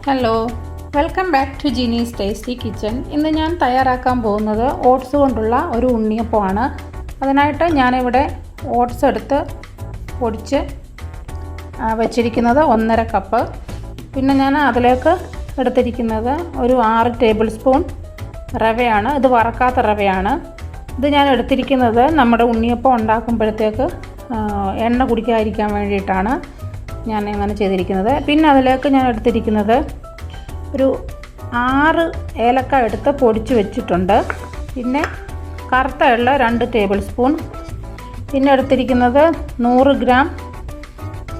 Hello, welcome back to Jinee's tasty kitchen. ഇന്ന് ഞാൻ തയ്യാറാക്കാൻ പോകുന്നത് ഓട്സ് കൊണ്ടുള്ള ഒരു ഉണ്ണിയപ്പമാണ്. അതിനായിട്ട് ഞാനിവിടെ ഓട്സ് എടുത്ത് പൊടിച്ച് വച്ചിരിക്കുന്നത് 1.5 കപ്പ്. പിന്നെ ഞാൻ അതിലേക്ക് എടുത്തിരിക്കുന്നത് ഒരു 6 ടേബിൾ സ്പൂൺ റവയാണ്. ഇത് വറക്കാത്ത റവയാണ്. ഇത് ഞാൻ എടുത്തിരിക്കുന്നത് നമ്മുടെ ഉണ്ണിയപ്പം ഉണ്ടാക്കുമ്പോഴത്തേക്ക് എണ്ണ കുടിക്കാതിരിക്കാൻ വേണ്ടിയിട്ടാണ് ഞാൻ അങ്ങനെ ചെയ്തിരിക്കുന്നത്. പിന്നെ അതിലേക്ക് ഞാൻ എടുത്തിരിക്കുന്നത് ഒരു 6 ഏലക്ക എടുത്ത് പൊടിച്ച് വെച്ചിട്ടുണ്ട്. പിന്നെ കറുത്ത എള്ള 2 ടേബിൾ സ്പൂൺ. പിന്നെ എടുത്തിരിക്കുന്നത് 100 ഗ്രാം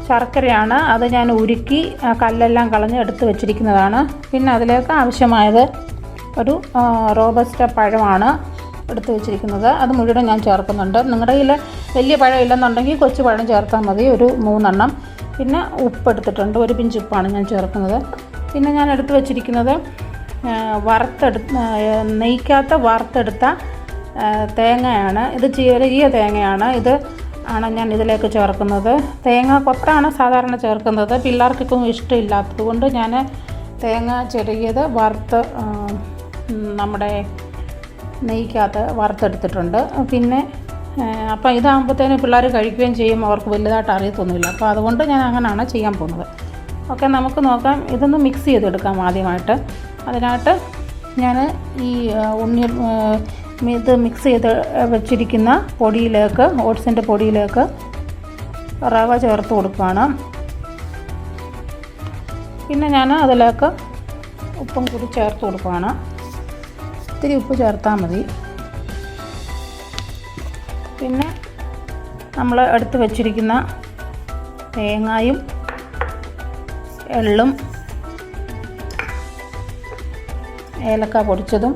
ശർക്കരയാണ്. അത് ഞാൻ ഉരുക്കി കല്ലെല്ലാം കളഞ്ഞ് എടുത്ത് വെച്ചിരിക്കുന്നതാണ്. പിന്നെ അതിലേക്ക് ആവശ്യമായത് ഒരു റോബസ്റ്റ പഴമാണ് എടുത്ത് വെച്ചിരിക്കുന്നത്. അത് മുഴുവൻ ഞാൻ ചേർക്കുന്നുണ്ട്. നിങ്ങളുടെ കയ്യിൽ വലിയ പഴം ഇല്ലെന്നുണ്ടെങ്കിൽ കൊച്ചു പഴം ചേർത്താൽ മതി, ഒരു 3 എണ്ണം. പിന്നെ ഉപ്പ് എടുത്തിട്ടുണ്ട്, ഒരു പിഞ്ച് ഉപ്പാണ് ഞാൻ ചേർക്കുന്നത്. പിന്നെ ഞാൻ എടുത്ത് വെച്ചിരിക്കുന്നത് നെയ്ക്കകത്ത് വറുത്തെടുത്ത തേങ്ങയാണ്. ഇത് ചെറിയ തേങ്ങയാണ്. ഇത് ആണ് ഞാൻ ഇതിലേക്ക് ചേർക്കുന്നത്. തേങ്ങ കൊത്താണ് സാധാരണ ചേർക്കുന്നത്. പിള്ളേർക്കൊക്കെ ഇഷ്ടമില്ലാത്തത് കൊണ്ട് ഞാൻ തേങ്ങ ചെറിയത് വറുത്ത് നമ്മുടെ നെയ്ക്കകത്ത് വറുത്തെടുത്തിട്ടുണ്ട്. പിന്നെ അപ്പോൾ ഇതാകുമ്പോഴത്തേനും പിള്ളേർ കഴിക്കുകയും ചെയ്യും, അവർക്ക് വലുതായിട്ട് അറിയത്തൊന്നുമില്ല. അപ്പോൾ അതുകൊണ്ട് ഞാൻ അങ്ങനെയാണ് ചെയ്യാൻ പോകുന്നത്. ഓക്കെ, നമുക്ക് നോക്കാം. ഇതൊന്ന് മിക്സ് ചെയ്തെടുക്കാം ആദ്യമായിട്ട്. അതിനായിട്ട് ഞാൻ ഈ ഇത് മിക്സ് ചെയ്ത് വെച്ചിരിക്കുന്ന പൊടിയിലേക്ക്, ഓട്സിൻ്റെ പൊടിയിലേക്ക് റവ ചേർത്ത് കൊടുക്കുകയാണ്. പിന്നെ ഞാൻ അതിലേക്ക് ഉപ്പും കൂടി ചേർത്ത് കൊടുക്കുകയാണ്. ഇത്തിരി ഉപ്പ് ചേർത്താൽ മതി. പിന്നെ നമ്മൾ എടുത്ത് വെച്ചിരിക്കുന്ന തേങ്ങയും എള്ളും ഏലക്ക പൊടിച്ചതും,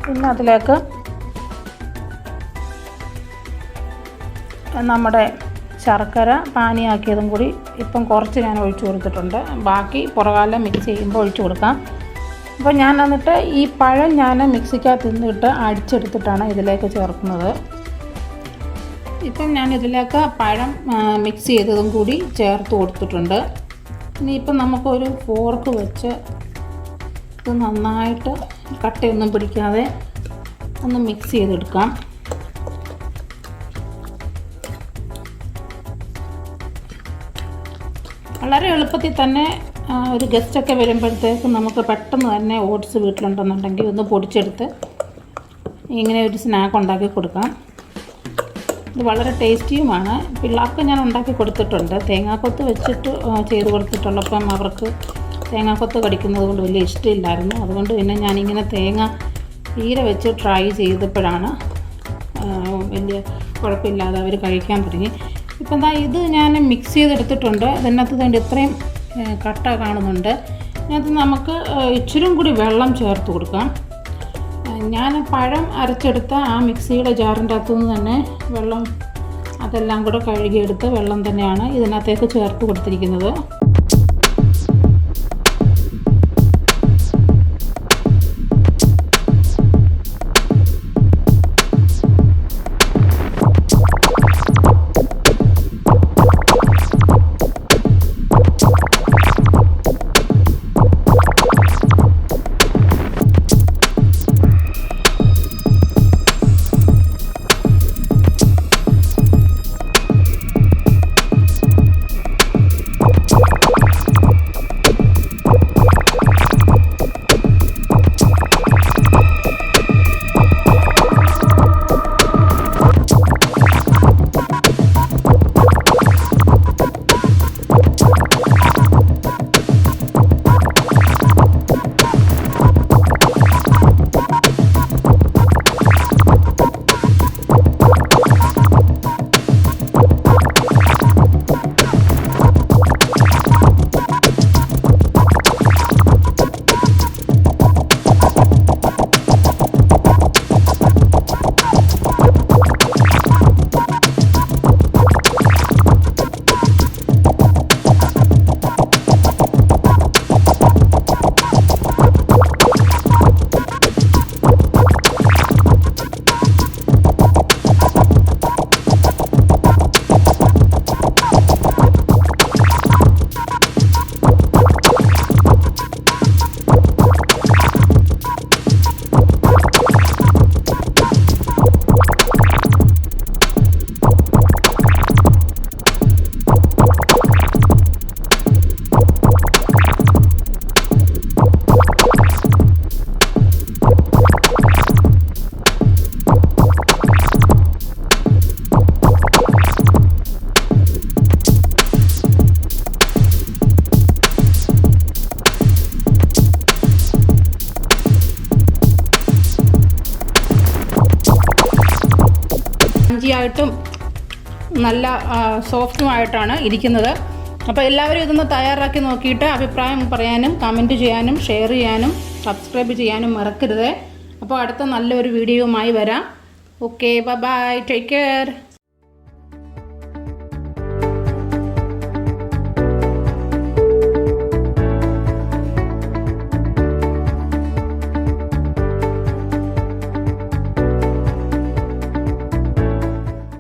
പിന്നെ അതിലേക്ക് നമ്മുടെ ശർക്കര പാനിയാക്കിയതും കൂടി ഇപ്പം കുറച്ച് ഞാൻ ഒഴിച്ചു കൊടുത്തിട്ടുണ്ട്. ബാക്കി പുറകാലം മിക്സ് ചെയ്യുമ്പോൾ ഒഴിച്ചു കൊടുക്കാം. അപ്പോൾ ഞാൻ എന്നിട്ട് ഈ പഴം ഞാൻ മിക്സിക്കകത്ത് നിന്നിട്ട് അടിച്ചെടുത്തിട്ടാണ് ഇതിലേക്ക് ചേർക്കുന്നത്. ഇപ്പം ഞാൻ ഇതിലേക്ക് പഴം മിക്സ് ചെയ്തതും കൂടി ചേർത്ത് കൊടുത്തിട്ടുണ്ട്. ഇനിയിപ്പം നമുക്കൊരു ഫോർക്ക് വെച്ച് ഇത് നന്നായിട്ട് കട്ടയൊന്നും പിടിക്കാതെ ഒന്ന് മിക്സ് ചെയ്തെടുക്കാം. വളരെ എളുപ്പത്തിൽ തന്നെ ഒരു ഗസ്റ്റൊക്കെ വരുമ്പോഴത്തേക്ക് നമുക്ക് പെട്ടെന്ന് തന്നെ ഓട്സ് വീട്ടിലുണ്ടെന്നുണ്ടെങ്കിൽ ഒന്ന് പൊടിച്ചെടുത്ത് ഇങ്ങനെ ഒരു സ്നാക്ക് ഉണ്ടാക്കി കൊടുക്കാം. ഇത് വളരെ ടേസ്റ്റിയുമാണ്. പിള്ളേർക്ക് ഞാൻ ഉണ്ടാക്കി കൊടുത്തിട്ടുണ്ട്. തേങ്ങാക്കൊത്ത് വെച്ചിട്ട് ചെയ്ത് കൊടുത്തിട്ടുള്ളപ്പം അവർക്ക് തേങ്ങാക്കൊത്ത് കടിക്കുന്നത് കൊണ്ട് വലിയ ഇഷ്ടമില്ലായിരുന്നു. അതുകൊണ്ട് പിന്നെ ഞാനിങ്ങനെ തേങ്ങ തീരെ വെച്ച് ട്രൈ ചെയ്തപ്പോഴാണ് വലിയ കുഴപ്പമില്ലാതെ അവർ കഴിക്കാൻ തുടങ്ങി. ഇപ്പം എന്താ ഇത് ഞാൻ മിക്സ് ചെയ്തെടുത്തിട്ടുണ്ട്. ഇതിനകത്ത് വേണ്ടി ഇത്രയും കട്ട കാണുന്നുണ്ട്. ഇതിനകത്ത് നമുക്ക് ഇച്ചിരും കൂടി വെള്ളം ചേർത്ത് കൊടുക്കാം. ഞാൻ പഴം അരച്ചെടുത്ത ആ മിക്സിയുടെ ജാറിൻ്റെ അകത്തുനിന്ന് തന്നെ വെള്ളം അതെല്ലാം കൂടെ കഴുകിയെടുത്ത് വെള്ളം തന്നെയാണ് ഇതിനകത്തേക്ക് ചേർത്ത് കൊടുത്തിരിക്കുന്നത്. ക്രഞ്ചിയായിട്ടും നല്ല സോഫ്റ്റുമായിട്ടാണ് ഇരിക്കുന്നത്. അപ്പോൾ എല്ലാവരും ഇതൊന്ന് തയ്യാറാക്കി നോക്കിയിട്ട് അഭിപ്രായം പറയാനും കമൻറ്റ് ചെയ്യാനും ഷെയർ ചെയ്യാനും സബ്സ്ക്രൈബ് ചെയ്യാനും മറക്കരുത്. അപ്പോൾ അടുത്ത നല്ലൊരു വീഡിയോയുമായി വരാം. Okay, bye, take care.